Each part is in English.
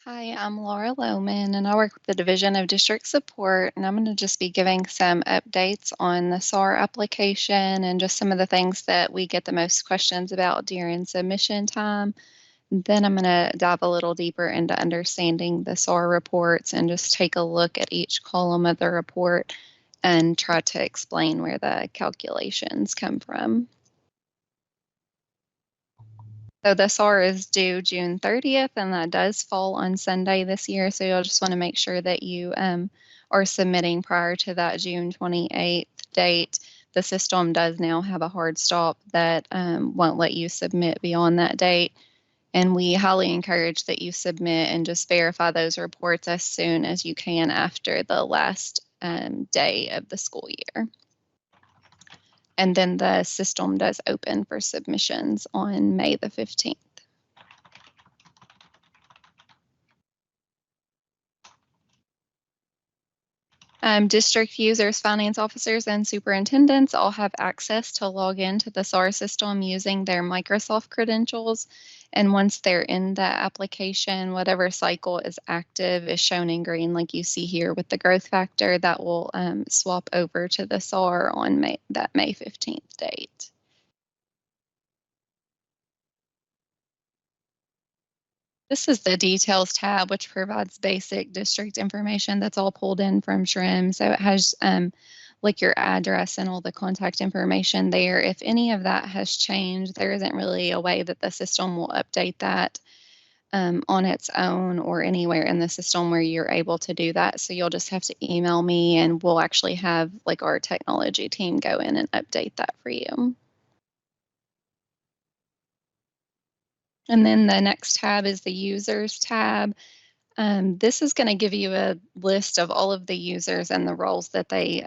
Hi, I'm Laura Lohman, and I work with the Division of District Support, and I'm going to just be giving some updates on the SAAR application and just some of the things that we get the most questions about during submission time. Then I'm going to dive a little deeper into understanding the SAAR reports and just take a look at each column of the report and try to explain where the calculations come from. So the SAAR is due June 30th, and that does fall on Sunday this year. So you'll just want to make sure that you are submitting prior to that June 28th date. The system does now have a hard stop that won't let you submit beyond that date. And we highly encourage that you submit and just verify those reports as soon as you can after the last day of the school year. And then the system does open for submissions on May the 15th. District users, finance officers, and superintendents all have access to log into the SAAR system using their Microsoft credentials. And once they're in that application, whatever cycle is active is shown in green, like you see here with the growth factor, that will swap over to the SAAR on that May 15th date. This is the details tab, which provides basic district information that's all pulled in from SHRM. So it has like your address and all the contact information there. If any of that has changed, there isn't really a way that the system will update that on its own or anywhere in the system where you're able to do that. So you'll just have to email me and we'll actually have like our technology team go in and update that for you. And then the next tab is the users tab. This is going to give you a list of all of the users and the roles that they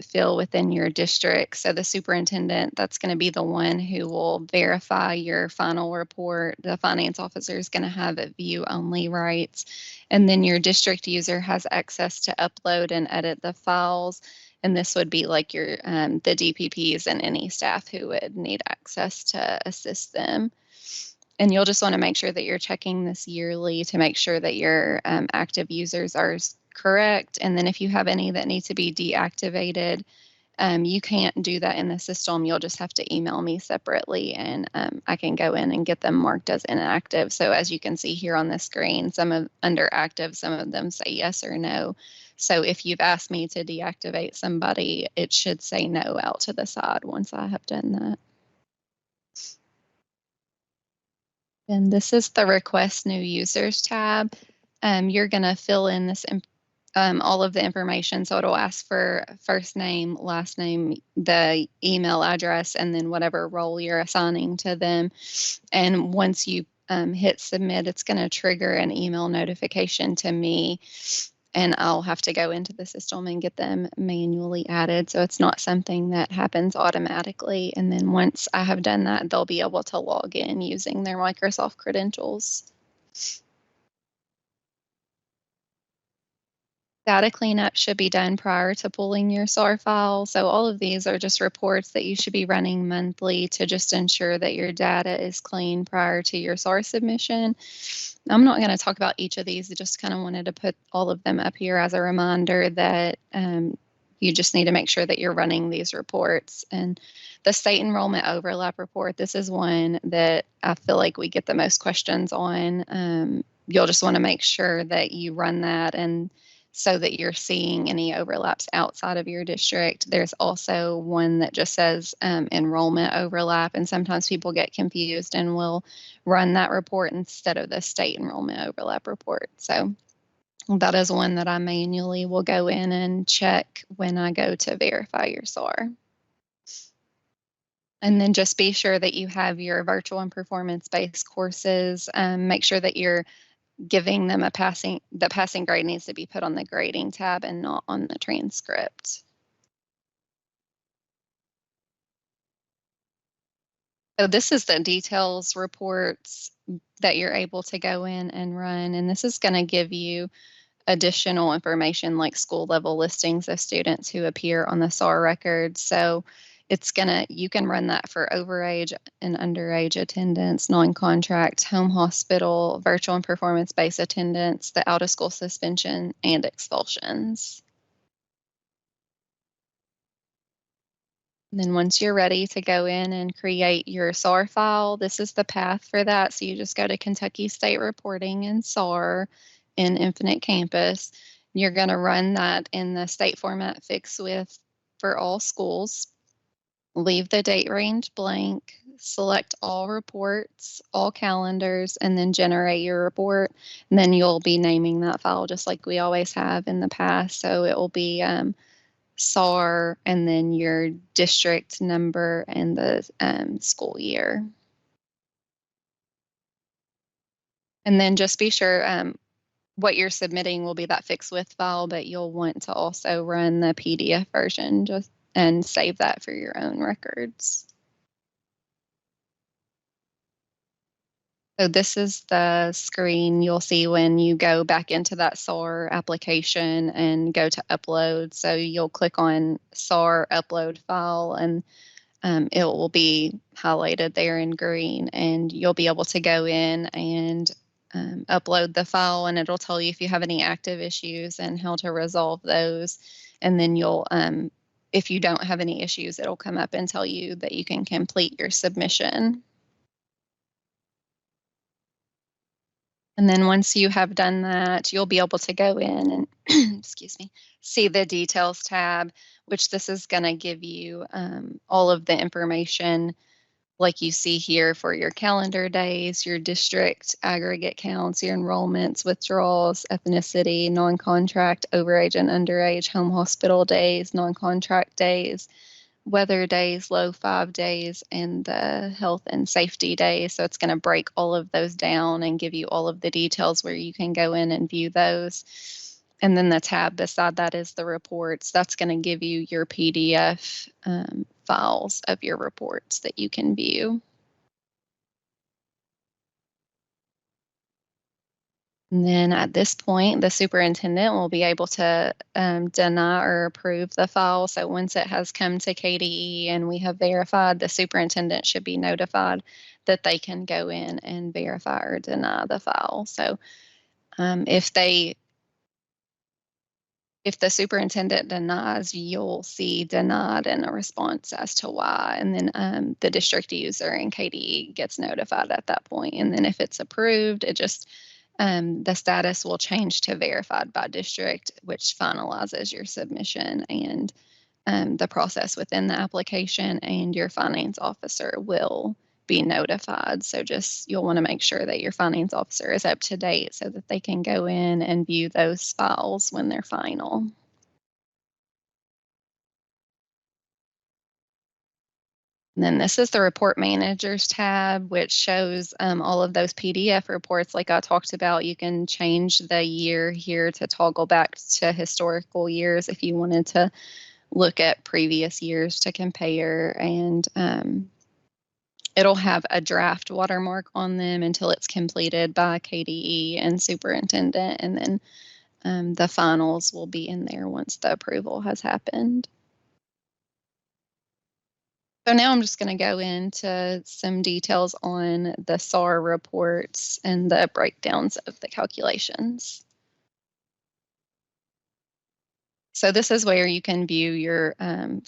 fill within your district. So the superintendent, that's going to be the one who will verify your final report. The finance officer is going to have view-only rights. And then your district user has access to upload and edit the files. And this would be like your the DPPs and any staff who would need access to assist them. And you'll just want to make sure that you're checking this yearly to make sure that your active users are correct. And then if you have any that need to be deactivated, you can't do that in the system. You'll just have to email me separately and I can go in and get them marked as inactive. So as you can see here on the screen, some of under active, some of them say yes or no. So if you've asked me to deactivate somebody, it should say no out to the side once I have done that. And this is the Request New Users tab. You're going to fill in this all of the information. So it'll ask for first name, last name, the email address, and then whatever role you're assigning to them. And once you hit submit, it's going to trigger an email notification to me. And I'll have to go into the system and get them manually added. So it's not something that happens automatically. And then once I have done that, they'll be able to log in using their Microsoft credentials. Data cleanup should be done prior to pulling your SAAR file. So all of these are just reports that you should be running monthly to just ensure that your data is clean prior to your SAAR submission. I'm not going to talk about each of these. I just kind of wanted to put all of them up here as a reminder that you just need to make sure that you're running these reports. And the state enrollment overlap report, this is one that I feel like we get the most questions on. You'll just want to make sure that you run that and so that you're seeing any overlaps outside of your district. There's also one that just says enrollment overlap, and sometimes people get confused and will run that report instead of the state enrollment overlap report. So that is one that I manually will go in and check when I go to verify your SAAR. And then just be sure that you have your virtual and performance-based courses. Make sure that you're giving them the passing grade needs to be put on the grading tab and not on the transcript. So this is the details reports that you're able to go in and run, and this is going to give you additional information like school level listings of students who appear on the SAAR record. So you can run that for overage and underage attendance, non-contract, home hospital, virtual and performance-based attendance, the out-of-school suspension, and expulsions. And then once you're ready to go in and create your SAAR file, this is the path for that. So you just go to Kentucky State Reporting and SAAR in Infinite Campus. You're going to run that in the state format fixed with for all schools. Leave the date range blank, select all reports, all calendars, and then generate your report. And then you'll be naming that file just like we always have in the past. So it will be SAAR, and then your district number and the school year. And then just be sure what you're submitting will be that fixed with file, but you'll want to also run the PDF version and save that for your own records. So this is the screen you'll see when you go back into that SAAR application and go to upload. So you'll click on SAAR upload file, and it will be highlighted there in green, and you'll be able to go in and upload the file, and it'll tell you if you have any active issues and how to resolve those. And then you'll, if you don't have any issues, it'll come up and tell you that you can complete your submission. And then once you have done that, you'll be able to go in and, excuse me, see the details tab, which this is going to give you all of the information like you see here for your calendar days, your district aggregate counts, your enrollments, withdrawals, ethnicity, non-contract, overage and underage, home hospital days, non-contract days, weather days, low 5 days, and the health and safety days. So it's going to break all of those down and give you all of the details where you can go in and view those. And then the tab beside that is the reports. That's going to give you your PDF files of your reports that you can view. And then at this point, the superintendent will be able to deny or approve the file. So once it has come to KDE and we have verified, the superintendent should be notified that they can go in and verify or deny the file. So if the superintendent denies, you'll see denied and a response as to why. And then the district user in KDE gets notified at that point. And then if it's approved, it just the status will change to verified by district, which finalizes your submission and the process within the application, and your finance officer will be notified. So you'll want to make sure that your finance officer is up to date so that they can go in and view those files when they're final. And then this is the Report Managers tab, which shows all of those PDF reports like I talked about. You can change the year here to toggle back to historical years if you wanted to look at previous years to compare. And it'll have a draft watermark on them until it's completed by KDE and superintendent. And then the finals will be in there once the approval has happened. So now I'm just going to go into some details on the SAAR reports and the breakdowns of the calculations. So this is where you can view your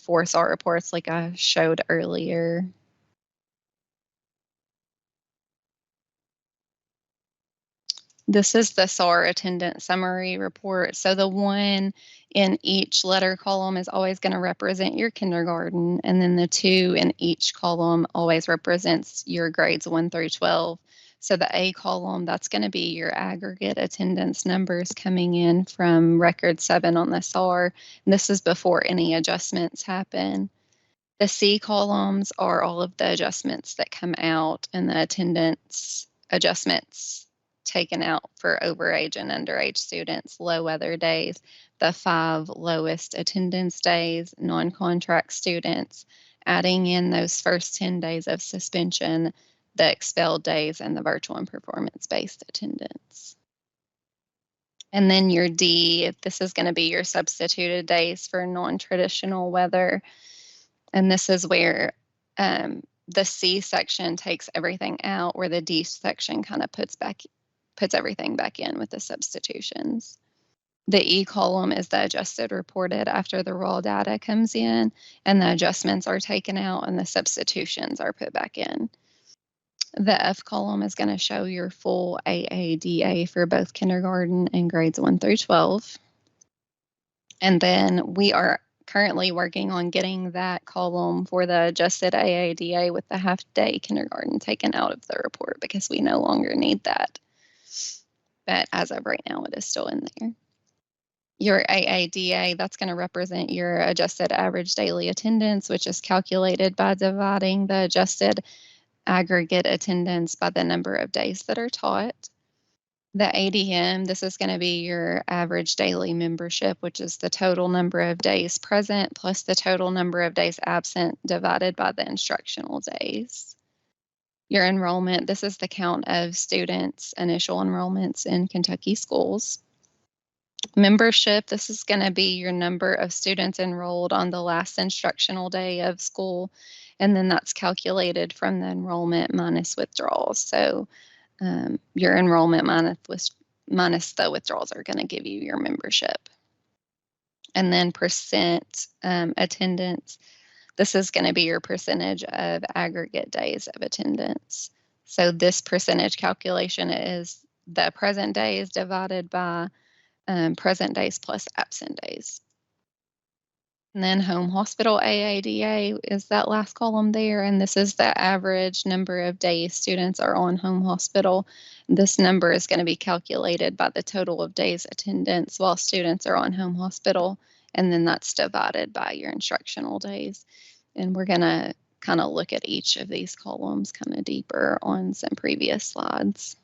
4 SAAR reports like I showed earlier. This is the SAAR attendance summary report. So the one in each letter column is always going to represent your kindergarten, and then the 2 in each column always represents your grades 1 through 12. So the A column, that's going to be your aggregate attendance numbers coming in from record 7 on the SAAR. And this is before any adjustments happen. The C columns are all of the adjustments that come out, and the attendance adjustments taken out for overage and underage students, low weather days, the 5 lowest attendance days, non-contract students, adding in those first 10 days of suspension, the expelled days, and the virtual and performance-based attendance. And then your D, this is going to be your substituted days for non-traditional weather. And this is where the C section takes everything out, where the D section kind of puts everything back in with the substitutions. The E column is the adjusted reported after the raw data comes in, and the adjustments are taken out and the substitutions are put back in. The F column is going to show your full AADA for both kindergarten and grades 1 through 12. And then we are currently working on getting that column for the adjusted AADA with the half-day kindergarten taken out of the report because we no longer need that. But as of right now, it is still in there. Your AADA, that's going to represent your adjusted average daily attendance, which is calculated by dividing the adjusted aggregate attendance by the number of days that are taught. The ADM, this is going to be your average daily membership, which is the total number of days present plus the total number of days absent divided by the instructional days. Your enrollment, this is the count of students' initial enrollments in Kentucky schools. Membership, this is going to be your number of students enrolled on the last instructional day of school, and then that's calculated from the enrollment minus withdrawals. So your enrollment minus the withdrawals are going to give you your membership. And then percent attendance, this is going to be your percentage of aggregate days of attendance. So this percentage calculation is the present days divided by present days plus absent days. And then home hospital AADA is that last column there, and this is the average number of days students are on home hospital. This number is going to be calculated by the total of days attendance while students are on home hospital, and then that's divided by your instructional days. And we're going to kind of look at each of these columns kind of deeper on some previous slides.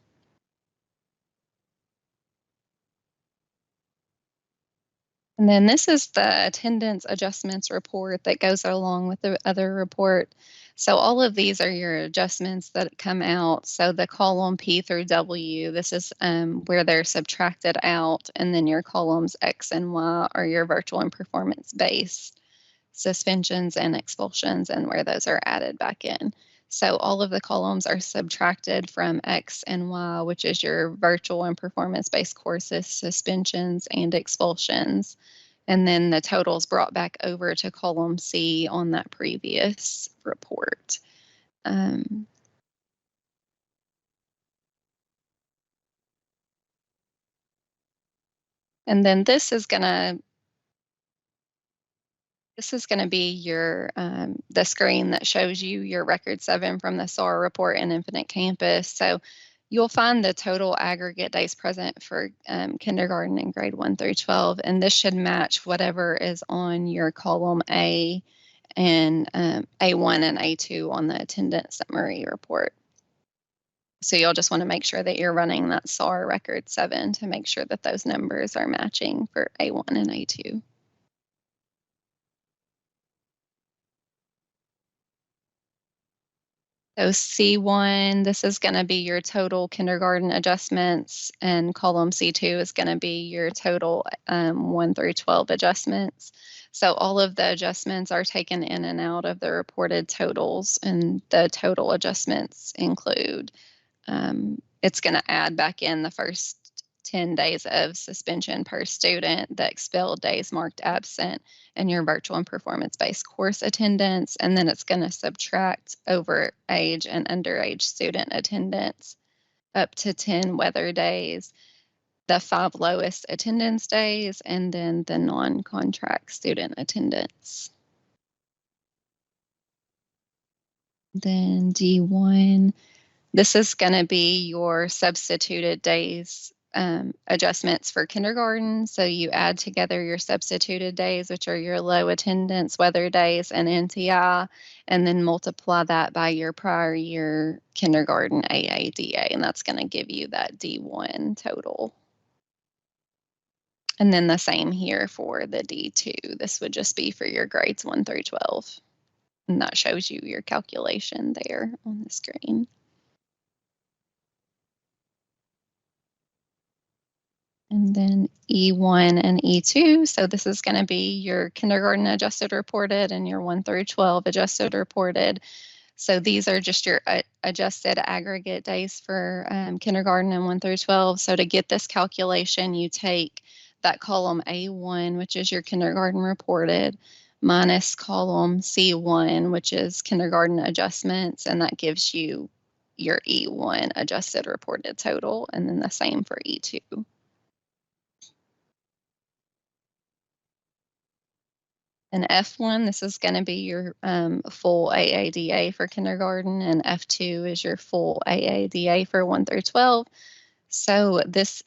And then this is the attendance adjustments report that goes along with the other report. So all of these are your adjustments that come out. So the column P through W, this is where they're subtracted out. And then your columns X and Y are your virtual and performance-based suspensions and expulsions and where those are added back in. So all of the columns are subtracted from X and Y, which is your virtual and performance-based courses, suspensions, and expulsions. And then the totals brought back over to column C on that previous report. And then this is going to be your the screen that shows you your record 7 from the SAAR report in Infinite Campus. So you'll find the total aggregate days present for kindergarten and grade 1 through 12, and this should match whatever is on your column A and A1 and A2 on the attendance summary report. So you'll just want to make sure that you're running that SAAR record 7 to make sure that those numbers are matching for A1 and A2. So C1, this is going to be your total kindergarten adjustments, and column C2 is going to be your total 1 through 12 adjustments. So all of the adjustments are taken in and out of the reported totals, and the total adjustments include, it's going to add back in the first 10 days of suspension per student, the expelled days marked absent, and your virtual and performance-based course attendance. And then it's going to subtract over age and underage student attendance up to 10 weather days, the 5 lowest attendance days, and then the non-contract student attendance. Then D1, this is going to be your substituted days adjustments for kindergarten. So you add together your substituted days, which are your low attendance weather days and NTI, and then multiply that by your prior year kindergarten AADA, and that's going to give you that D1 total. And then the same here for the D2. This would just be for your grades 1 through 12. And that shows you your calculation there on the screen. And then E1 and E2. So this is going to be your kindergarten adjusted reported and your 1 through 12 adjusted reported. So these are just your adjusted aggregate days for kindergarten and 1 through 12. So to get this calculation, you take that column A1, which is your kindergarten reported, minus column C1, which is kindergarten adjustments, and that gives you your E1 adjusted reported total, and then the same for E2. And F1, this is going to be your full AADA for kindergarten, and F2 is your full AADA for 1 through 12. So this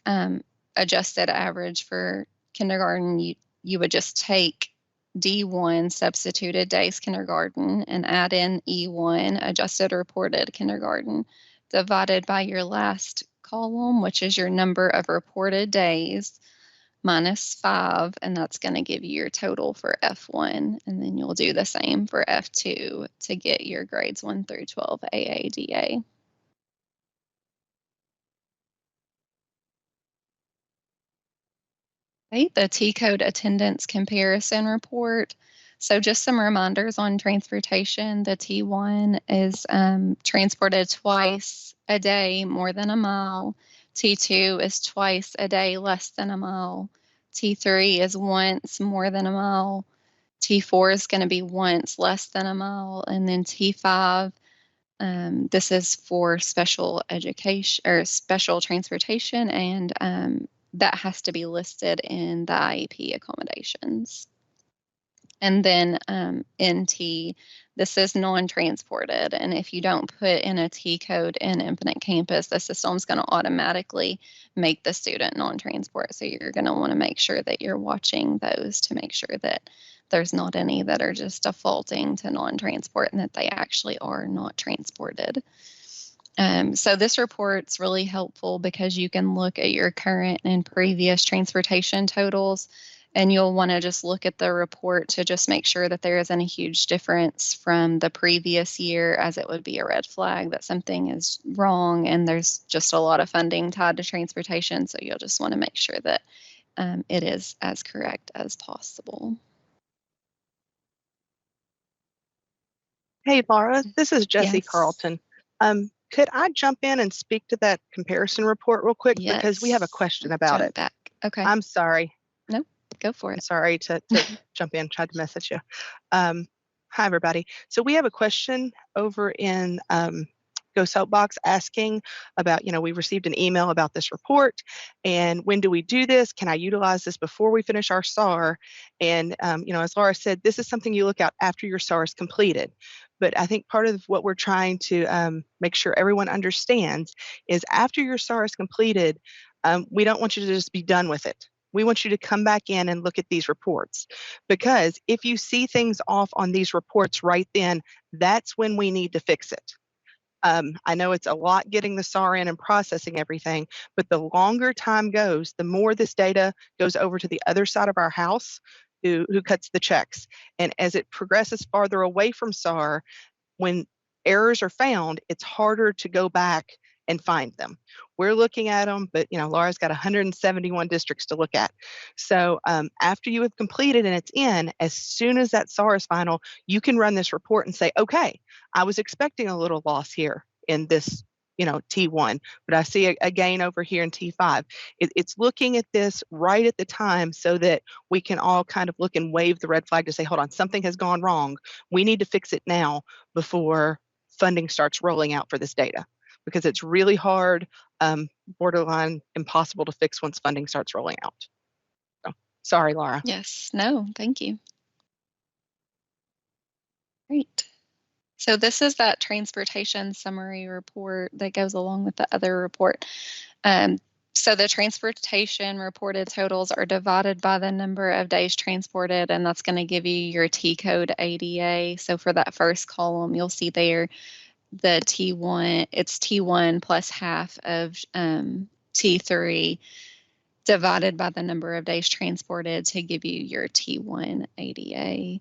adjusted average for kindergarten, you would just take D1 substituted days kindergarten and add in E1 adjusted reported kindergarten divided by your last column, which is your number of reported days, minus 5, and that's going to give you your total for F1. And then you'll do the same for F2 to get your grades 1 through 12 AADA. Okay, the T-code attendance comparison report. So just some reminders on transportation. The T1 is transported twice a day, more than a mile. T2 is twice a day, less than a mile. T3 is once, more than a mile. T4 is going to be once, less than a mile. And then T5, this is for special education or special transportation, and that has to be listed in the IEP accommodations. And then NT, this is non-transported. And if you don't put in a T code in Infinite Campus, the system's going to automatically make the student non-transport. So you're going to want to make sure that you're watching those to make sure that there's not any that are just defaulting to non-transport and that they actually are not transported. So this report's really helpful because you can look at your current and previous transportation totals, and you'll want to just look at the report to just make sure that there isn't a huge difference from the previous year, as it would be a red flag that something is wrong and there's just a lot of funding tied to transportation. So you'll just want to make sure that it is as correct as possible. Hey, Laura, this is Jessie Yes. Carlton. Could I jump in and speak to that comparison report real quick? Yes. Because we have a question about it. Back. Okay. I'm sorry. No, go for it. I'm sorry to jump in, tried to message you. Hi, everybody. So we have a question over in Go Soapbox asking about, we received an email about this report, and when do we do this? Can I utilize this before we finish our SAAR? And, as Laura said, this is something you look at after your SAAR is completed. But I think part of what we're trying to make sure everyone understands is after your SAAR is completed, we don't want you to just be done with it. We want you to come back in and look at these reports, because if you see things off on these reports right then, that's when we need to fix it. I know it's a lot getting the SAAR in and processing everything, but the longer time goes, the more this data goes over to the other side of our house who cuts the checks. And as it progresses farther away from SAAR, when errors are found, it's harder to go back and find them. We're looking at them, but Laura's got 171 districts to look at. So after you have completed and it's in, as soon as that SAAR is final, you can run this report and say, okay, I was expecting a little loss here in this T1, but I see a gain over here in T5. It's looking at this right at the time so that we can all kind of look and wave the red flag to say, hold on, something has gone wrong. We need to fix it now before funding starts rolling out for this data, because it's really hard, borderline impossible to fix once funding starts rolling out. So, sorry, Laura. Yes, no, thank you. Great. So this is that transportation summary report that goes along with the other report. So the transportation reported totals are divided by the number of days transported, and that's going to give you your T code ADA. So for that first column, you'll see there the T1, it's T1 plus half of T3 divided by the number of days transported to give you your T1 ADA.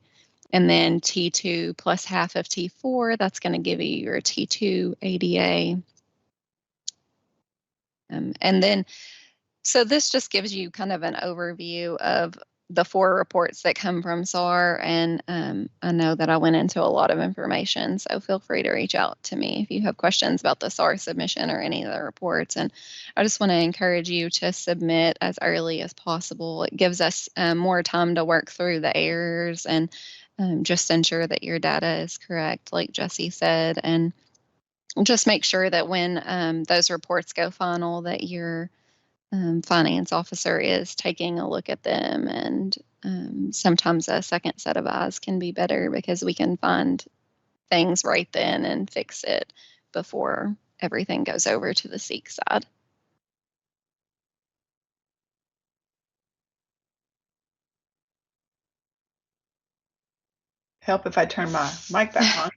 And then T2 plus half of T4, that's going to give you your T2 ADA. And then So this just gives you kind of an overview of the 4 reports that come from SAAR, and I know that I went into a lot of information, so feel free to reach out to me if you have questions about the SAAR submission or any of the reports. And I just want to encourage you to submit as early as possible. It gives us more time to work through the errors and just ensure that your data is correct, like Jesse said, and just make sure that when those reports go final, that your finance officer is taking a look at them. And sometimes a second set of eyes can be better because we can find things right then and fix it before everything goes over to the SEEK side. Help if I turn my mic back on.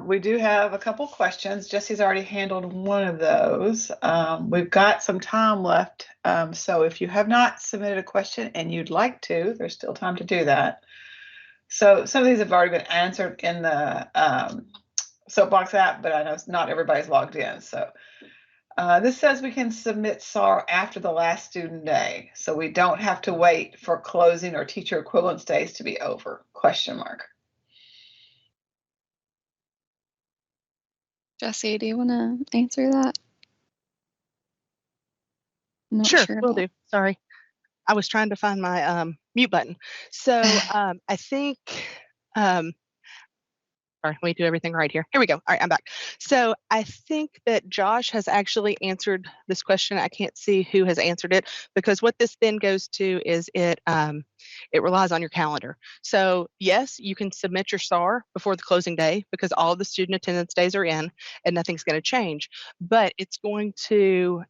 We do have a couple questions. Jesse's already handled one of those. We've got some time left. So if you have not submitted a question and you'd like to, there's still time to do that. So some of these have already been answered in the Soapbox app, but I know not everybody's logged in. So this says we can submit SAAR after the last student day. So we don't have to wait for closing or teacher equivalence days to be over, ? Jesse, do you want to answer that? I'm not Sure, will about- do. Sorry. I was trying to find my mute button. So I think, sorry, let me do everything right here. Here we go. All right, I'm back. So I think that Josh has actually answered this question. I can't see who has answered it, because what this then goes to is it relies on your calendar. So yes, you can submit your SAAR before the closing day because all of the student attendance days are in and nothing's going to change, but it's going to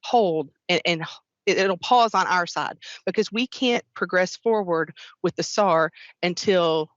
hold and it'll pause on our side because we can't progress forward with the SAAR until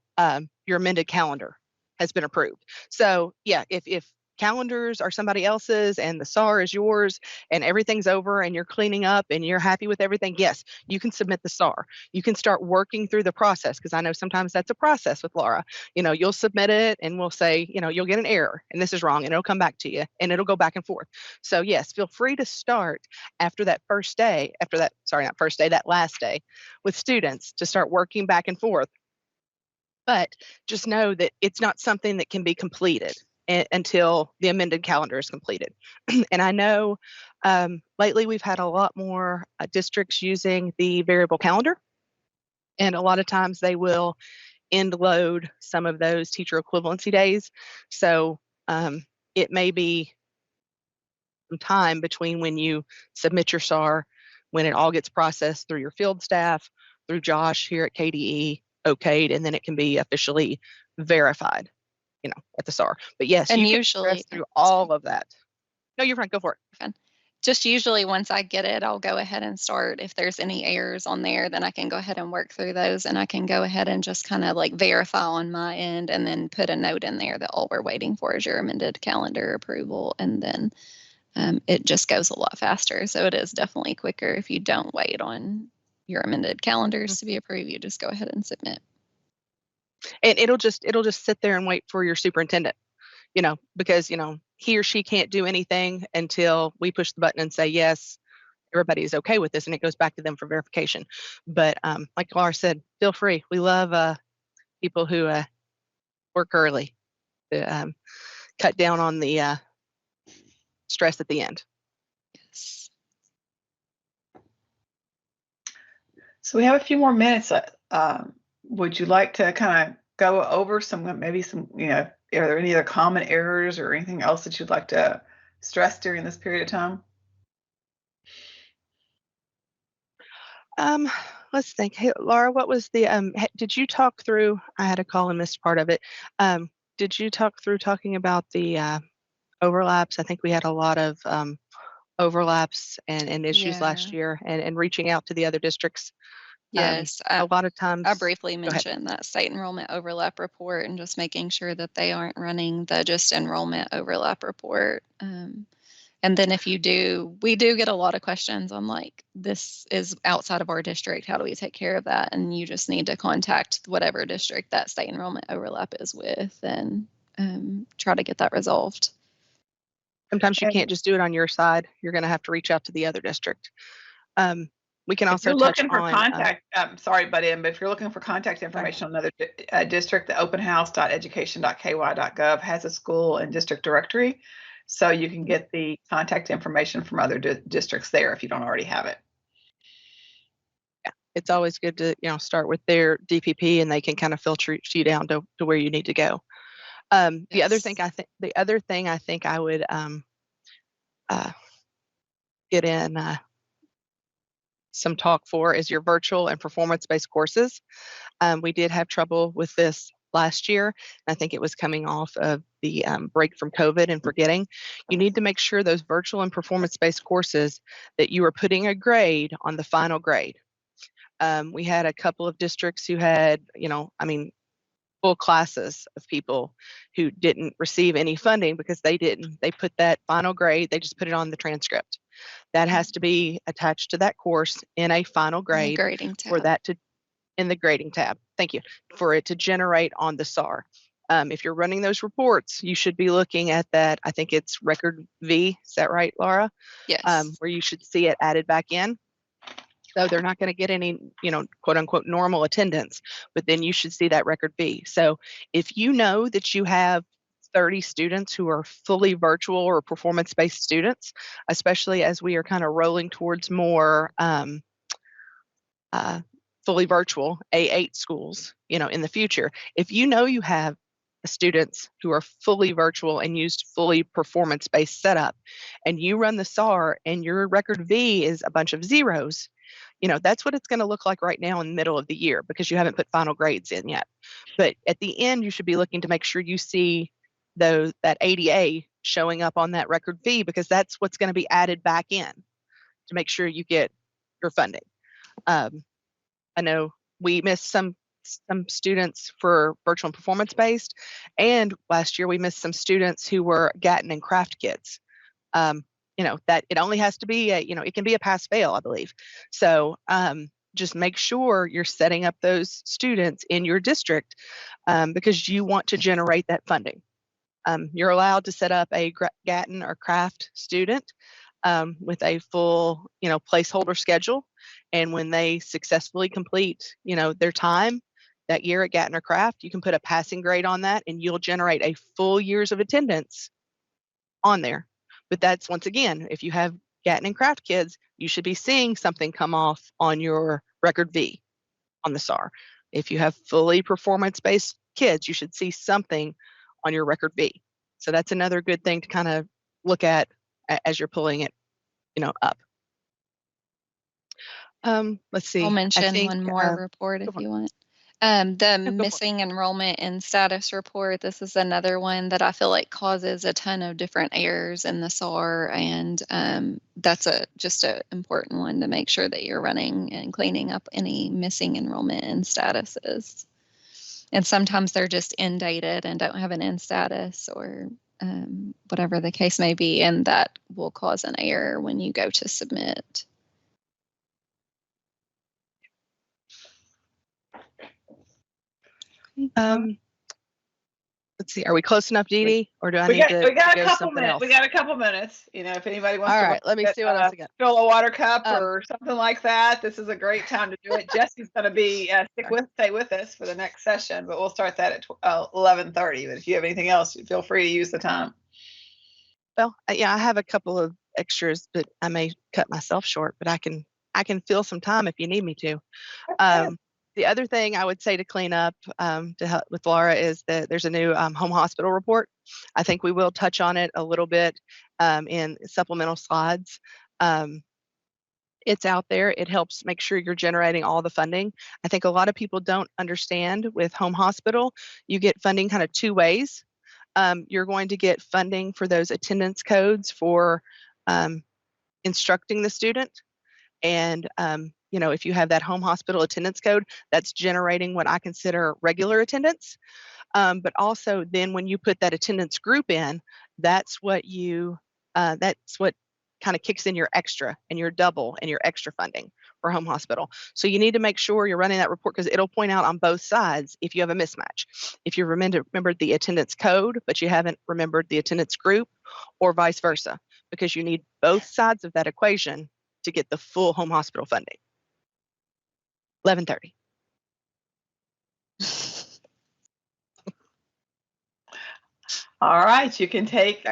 your amended calendar has been approved. So yeah, if calendars are somebody else's and the SAAR is yours and everything's over and you're cleaning up and you're happy with everything, yes, you can submit the SAAR. You can start working through the process, because I know sometimes that's a process with Laura. You'll submit it and we'll say, you'll get an error and this is wrong, and it'll come back to you and it'll go back and forth. So yes, feel free to start after that first day, that last day with students, to start working back and forth. But just know that it's not something that can be completed until the amended calendar is completed. And I know lately we've had a lot more districts using the variable calendar. And a lot of times they will end load some of those teacher equivalency days. So it may be some time between when you submit your SAAR, when it all gets processed through your field staff, through Josh here at KDE, okayed, and then it can be officially verified, at the SAAR. But yes, and you usually can progress through all of that. No, you're fine. Go for it. Just usually once I get it, I'll go ahead and start. If there's any errors on there, then I can go ahead and work through those, and I can go ahead and just kind of like verify on my end and then put a note in there that all we're waiting for is your amended calendar approval. And then it just goes a lot faster. So it is definitely quicker if you don't wait on your amended calendars to be approved. You just go ahead and submit. And it'll just sit there and wait for your superintendent, because, he or she can't do anything until we push the button and say, yes, everybody is okay with this, and it goes back to them for verification. But like Laura said, feel free. We love people who work early to cut down on the stress at the end. Yes. So we have a few more minutes. Would you like to kind of go over maybe some, are there any other common errors or anything else that you'd like to stress during this period of time? Let's think. Hey, Laura, what was the, did you talk through, I had a call and missed part of it. Did you talking about the overlaps? I think we had a lot of overlaps and issues last year, and reaching out to the other districts. Yes. A lot of times. I briefly mentioned that state enrollment overlap report and just making sure that they aren't running the just enrollment overlap report. And then we do get a lot of questions on like, this is outside of our district. How do we take care of that? And you just need to contact whatever district that state enrollment overlap is with and try to get that resolved. Sometimes you And can't just do it on your side. You're going to have to reach out to the other district. We can if also you're touch looking for on. contact, sorry, but if you're looking for contact information on another district, the openhouse.education.ky.gov has a school and district directory. So you can get the contact information from other districts there if you don't already have it. Yeah, it's always good to start with their DPP, and they can kind of filter you down to where you need to go. The other thing I think I would get in some talk for is your virtual and performance-based courses. We did have trouble with this last year. I think it was coming off of the break from COVID and forgetting. You need to make sure those virtual and performance-based courses that you are putting a grade on the final grade. We had a couple of districts who had, full classes of people who didn't receive any funding because they put that final grade, they just put it on the transcript. That has to be attached to that course in a final grade grading tab. for that to, in the grading tab. Thank you. For it to generate on the SAAR. If you're running those reports, you should be looking at that. I think it's record V. Is that right, Laura? Yes. Where you should see it added back in. So they're not going to get any, quote unquote, normal attendance, but then you should see that record V. So if you know that you have 30 students who are fully virtual or performance-based students, especially as we are kind of rolling towards more fully virtual A8 schools, in the future, if you know you have students who are fully virtual and used fully performance-based setup, and you run the SAAR and your record V is a bunch of zeros, that's what it's going to look like right now in the middle of the year because you haven't put final grades in yet. But at the end, you should be looking to make sure you see that ADA showing up on that record V because that's what's going to be added back in to make sure you get your funding. I know we missed some students for virtual and performance based, and last year we missed some students who were Gatton and craft kids. That it only has to be it can be a pass fail, I believe. So just make sure you're setting up those students in your district because you want to generate that funding. You're allowed to set up a Gatton or craft student with a full, placeholder schedule. And when they successfully complete, their time that year at Gatton or craft, you can put a passing grade on that and you'll generate a full years of attendance on there. But that's, once again, if you have Gatton and craft kids, you should be seeing something come off on your record V on the SAAR. If you have fully performance-based kids, you should see something on your record V. So that's another good thing to kind of look at as you're pulling it, up. Let's see. I'll mention one more report report if you want. The missing enrollment and status report, this is another one that I feel like causes a ton of different errors in the SAAR, and that's just an important one to make sure that you're running and cleaning up any missing enrollment and statuses. And sometimes they're just end dated and don't have an end status or whatever the case may be, and that will cause an error when you go to submit. Let's see. Are we close enough, Dee Dee, or do I need to? We got a go couple something minutes. else? We got a couple minutes. If anybody wants All to. right. Let me see what else I got. Fill a water cup or something like that. This is a great time to do it. Jessie's going to be stay with us for the next session, but we'll start that at 11:30. But if you have anything else, feel free to use the time. Well, yeah, I have a couple of extras, but I may cut myself short. But I can fill some time if you need me to. The other thing I would say to clean up to help with Laura is that there's a new home hospital report. I think we will touch on it a little bit in supplemental slides. It's out there. It helps make sure you're generating all the funding. I think a lot of people don't understand with home hospital, you get funding kind of two ways. You're going to get funding for those attendance codes for instructing the student. And if you have that home hospital attendance code, that's generating what I consider regular attendance. But also then when you put that attendance group in, that's what kind of kicks in your extra and your double and your extra funding for home hospital. So you need to make sure you're running that report because it'll point out on both sides if you have a mismatch. If you remembered the attendance code, but you haven't remembered the attendance group, or vice versa, because you need both sides of that equation to get the full home hospital funding. 11:30. All right, you can take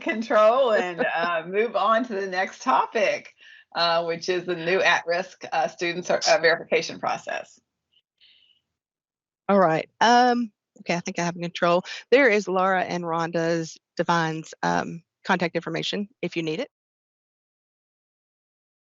control and move on to the next topic, which is the new at-risk student verification process. All right. Okay, I think I have control. There is Laura and Rhonda's Divine's contact information if you need it.